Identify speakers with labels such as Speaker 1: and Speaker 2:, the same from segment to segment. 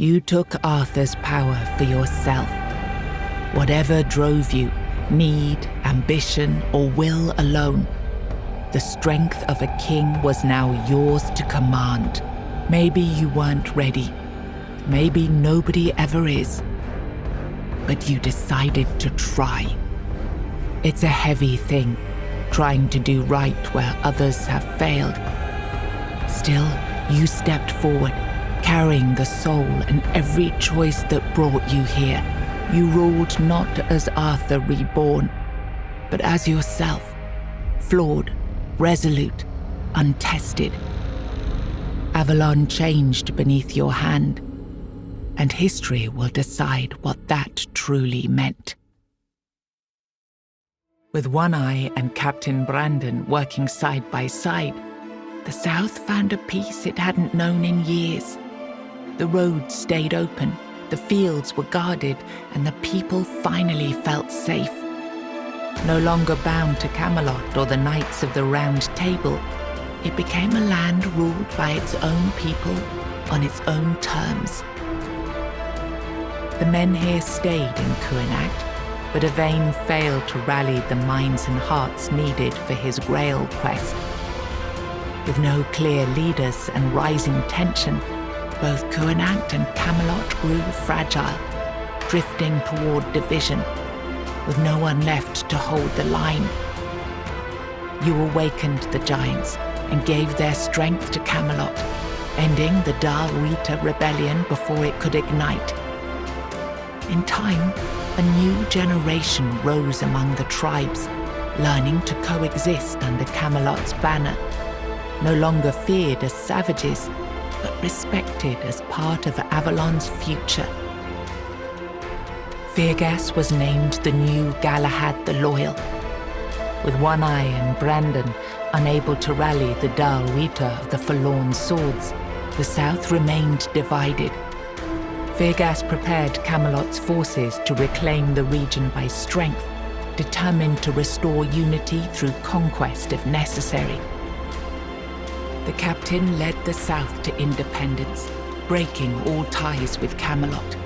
Speaker 1: You took Arthur's power for yourself. Whatever drove you, need, ambition, or will alone, the strength of a king was now yours to command. Maybe you weren't ready. Maybe nobody ever is. But you decided to try. It's a heavy thing, trying to do right where others have failed. Still, you stepped forward, carrying the soul and every choice that brought you here. You ruled not as Arthur reborn, but as yourself, flawed, resolute, untested. Avalon changed beneath your hand, and history will decide what that truly meant. With One Eye and Captain Brandon working side by side, the South found a peace it hadn't known in years. The roads stayed open, the fields were guarded, and the people finally felt safe. No longer bound to Camelot or the Knights of the Round Table, it became a land ruled by its own people on its own terms. The men here stayed in Kuanacht, but Yvain failed to rally the minds and hearts needed for his Grail quest. With no clear leaders and rising tension, both Kuanacht and Camelot grew fragile, drifting toward division, with no one left to hold the line. You awakened the giants and gave their strength to Camelot, ending the Dal Rita rebellion before it could ignite. In time, a new generation rose among the tribes, learning to coexist under Camelot's banner, no longer feared as savages, but respected as part of Avalon's future. Fergus was named the new Galahad the Loyal. With One Eye and Brandon unable to rally the Dal Rita of the Forlorn Swords, the South remained divided. Fergus prepared Camelot's forces to reclaim the region by strength, determined to restore unity through conquest if necessary. The captain led the South to independence, breaking all ties with Camelot.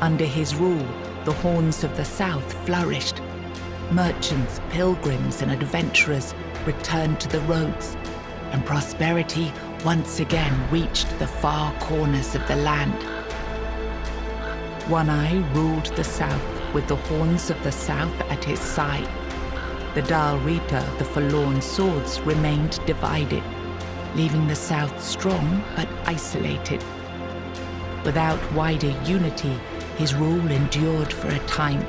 Speaker 1: Under his rule, the Horns of the South flourished. Merchants, pilgrims, and adventurers returned to the roads, and prosperity once again reached the far corners of the land. One Eye ruled the South with the Horns of the South at his side. The Dal Rita, the Forlorn Swords, remained divided, leaving the South strong but isolated. Without wider unity, his rule endured for a time.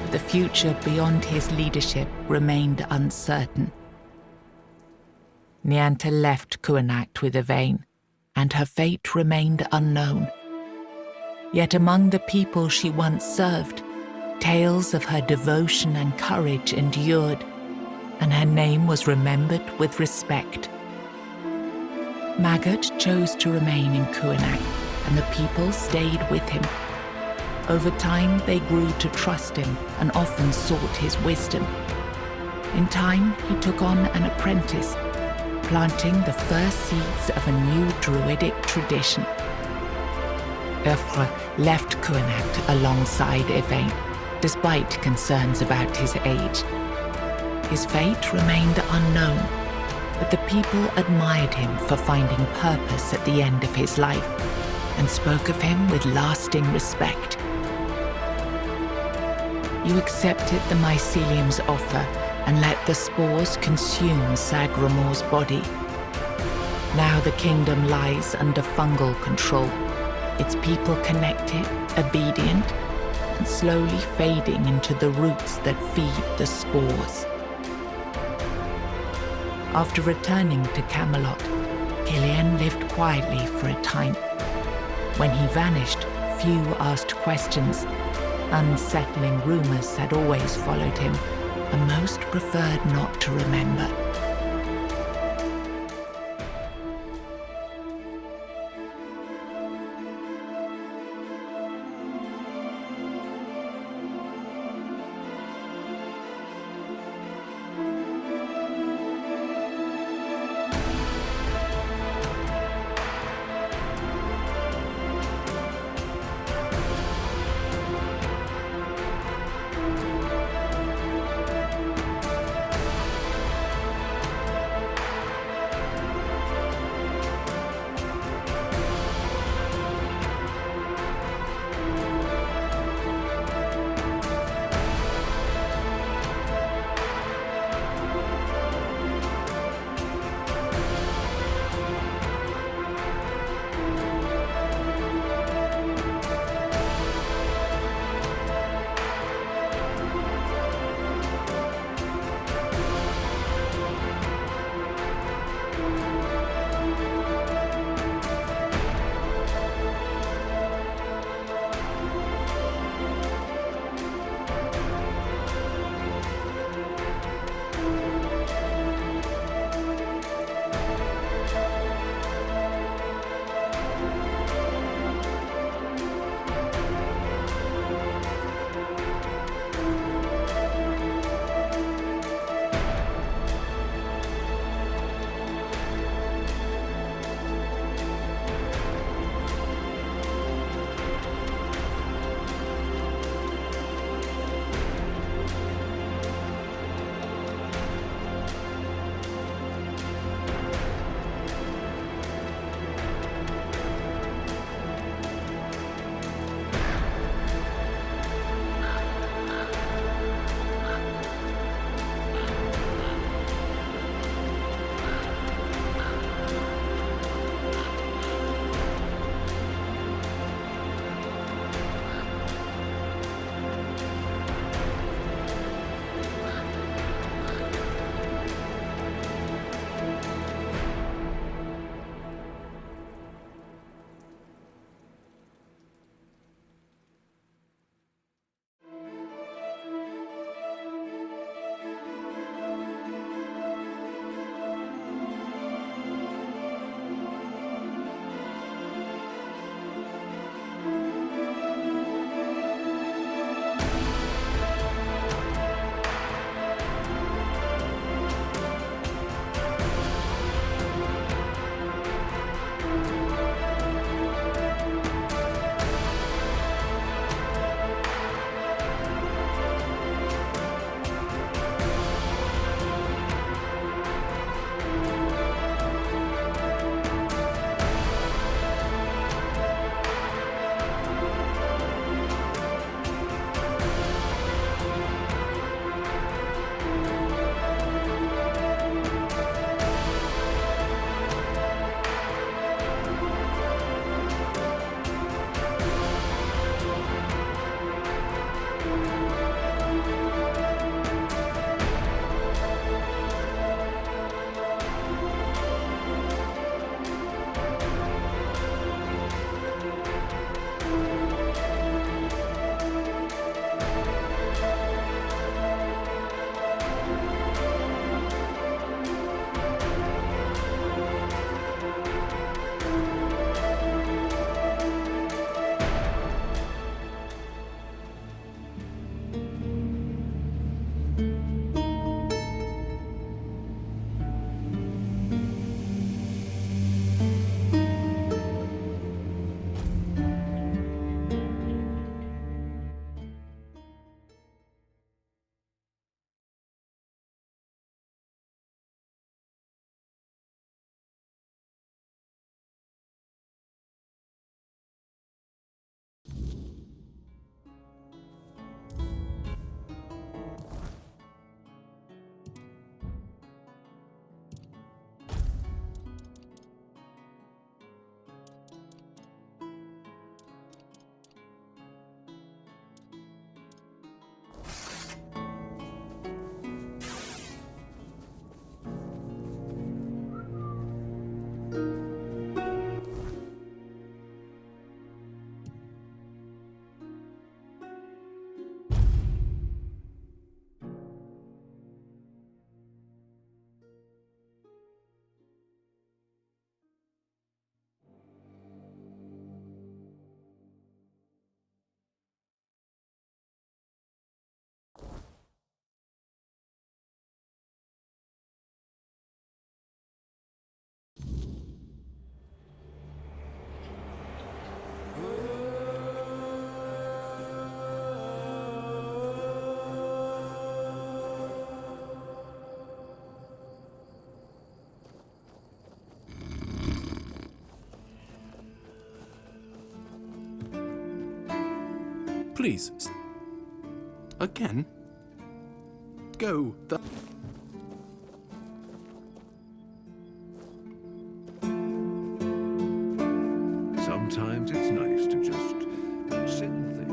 Speaker 1: But the future beyond his leadership remained uncertain. Nianta left Kuanacht with Yvain, and her fate remained unknown. Yet among the people she once served, tales of her devotion and courage endured, and her name was remembered with respect. Maggot chose to remain in Kuanacht, and the people stayed with him. Over time, they grew to trust him and often sought his wisdom. In time, he took on an apprentice, planting the first seeds of a new druidic tradition. Oeuvre left Kuanacht alongside Yvain, despite concerns about his age. His fate remained unknown, but the people admired him for finding purpose at the end of his life and spoke of him with lasting respect. You accepted the mycelium's offer and let the spores consume Sagramor's body. Now the kingdom lies under fungal control, its people connected, obedient, and slowly fading into the roots that feed the spores. After returning to Camelot, Killian lived quietly for a time. When he vanished, few asked questions. Unsettling rumors had always followed him, and most preferred not to remember.
Speaker 2: Please. Again? Go.
Speaker 3: Sometimes it's nice to just sit and think.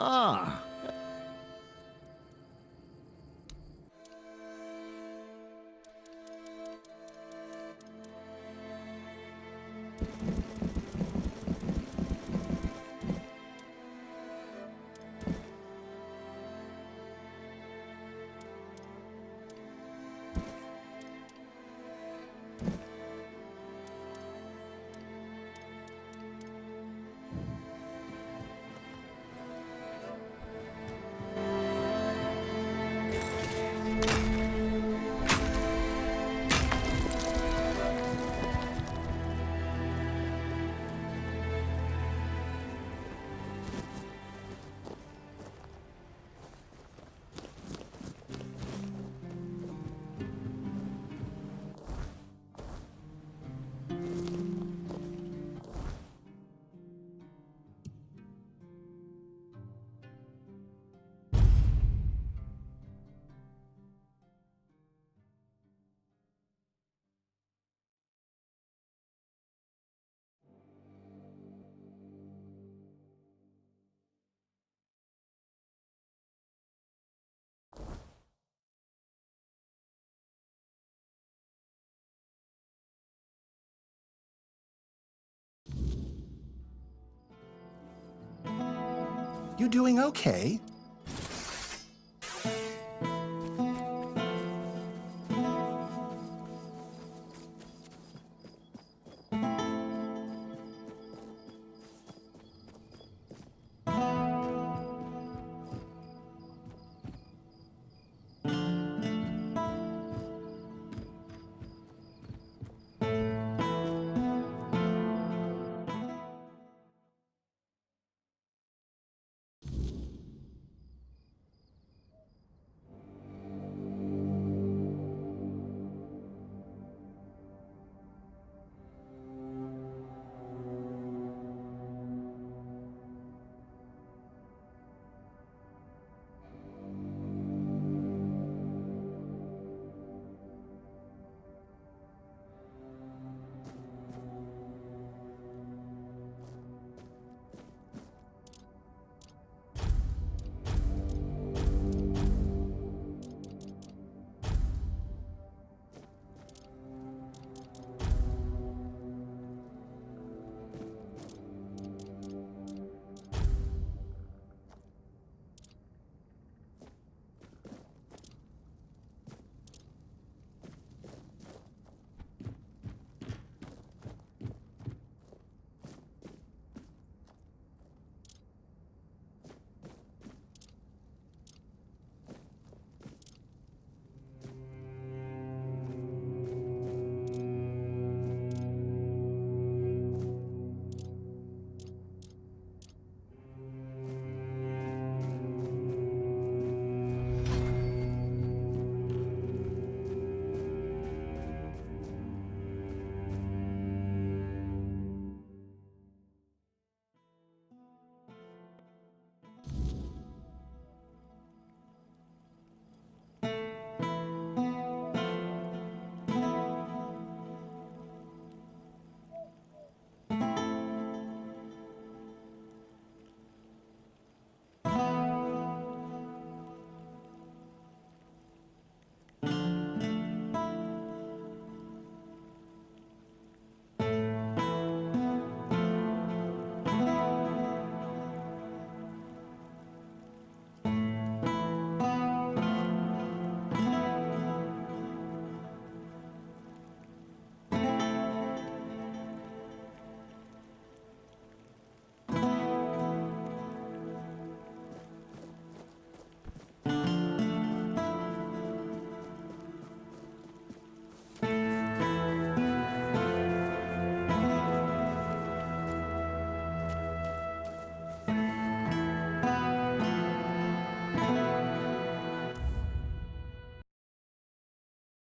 Speaker 4: Ah.
Speaker 5: You doing okay?